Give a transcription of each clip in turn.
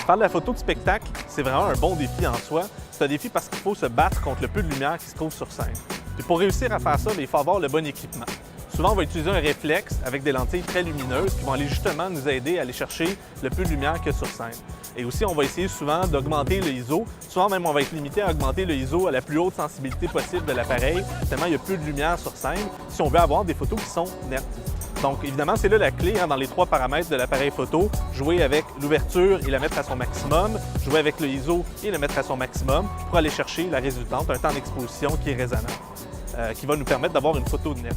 Faire de la photo de spectacle, c'est vraiment un bon défi en soi. C'est un défi parce qu'il faut se battre contre le peu de lumière qui se trouve sur scène. Puis pour réussir à faire ça, il faut avoir le bon équipement. Souvent, on va utiliser un réflexe avec des lentilles très lumineuses qui vont aller justement nous aider à aller chercher le peu de lumière qu'il y a sur scène. Et aussi, on va essayer souvent d'augmenter le ISO. Souvent même, on va être limité à augmenter le ISO à la plus haute sensibilité possible de l'appareil, tellement il y a peu de lumière sur scène, si on veut avoir des photos qui sont nettes. Donc, évidemment, c'est là la clé dans les 3 paramètres de l'appareil photo. Jouer avec l'ouverture et la mettre à son maximum, jouer avec le ISO et le mettre à son maximum pour aller chercher la résultante, un temps d'exposition qui est raisonnable, qui va nous permettre d'avoir une photo nette.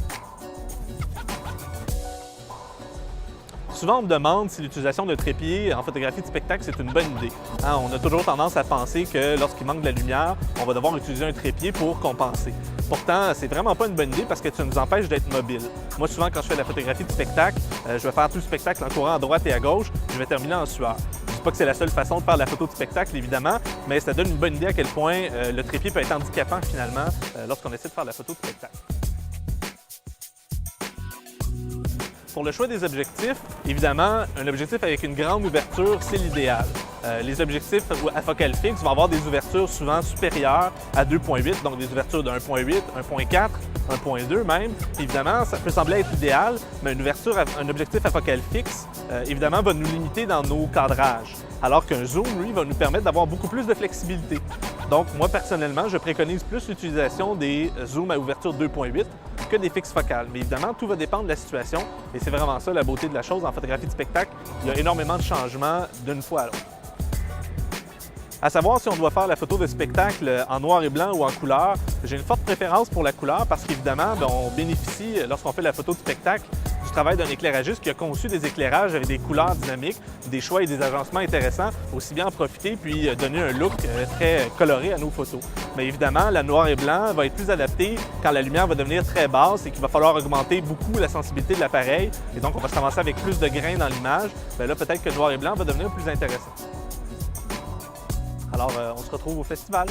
Souvent, on me demande si l'utilisation de trépied en photographie de spectacle, c'est une bonne idée. On a toujours tendance à penser que lorsqu'il manque de la lumière, on va devoir utiliser un trépied pour compenser. Pourtant, c'est vraiment pas une bonne idée parce que ça nous empêche d'être mobile. Moi, souvent, quand je fais de la photographie de spectacle, je vais faire tout le spectacle en courant à droite et à gauche, je vais terminer en sueur. Je ne dis pas que c'est la seule façon de faire de la photo de spectacle, évidemment, mais ça donne une bonne idée à quel point le trépied peut être handicapant, finalement, lorsqu'on essaie de faire de la photo de spectacle. Pour le choix des objectifs, évidemment, un objectif avec une grande ouverture, c'est l'idéal. Les objectifs à focale fixe vont avoir des ouvertures souvent supérieures à 2.8, donc des ouvertures de 1.8, 1.4, 1.2 même. Évidemment, ça peut sembler être idéal, mais un objectif à focale fixe, évidemment, va nous limiter dans nos cadrages, alors qu'un zoom, lui, va nous permettre d'avoir beaucoup plus de flexibilité. Donc, moi, personnellement, je préconise plus l'utilisation des zooms à ouverture 2.8 que des fixes focales. Mais évidemment, tout va dépendre de la situation et c'est vraiment ça la beauté de la chose en photographie de spectacle. Il y a énormément de changements d'une fois à l'autre. À savoir si on doit faire la photo de spectacle en noir et blanc ou en couleur, j'ai une forte préférence pour la couleur parce qu'évidemment, on bénéficie, lorsqu'on fait la photo de spectacle, du travail d'un éclairagiste qui a conçu des éclairages avec des couleurs dynamiques, des choix et des agencements intéressants, aussi bien en profiter puis donner un look très coloré à nos photos. Mais évidemment, la noir et blanc va être plus adaptée quand la lumière va devenir très basse et qu'il va falloir augmenter beaucoup la sensibilité de l'appareil. Et donc, on va se ramasser avec plus de grains dans l'image. Bien là, peut-être que le noir et blanc va devenir plus intéressant. Alors, on se retrouve au festival.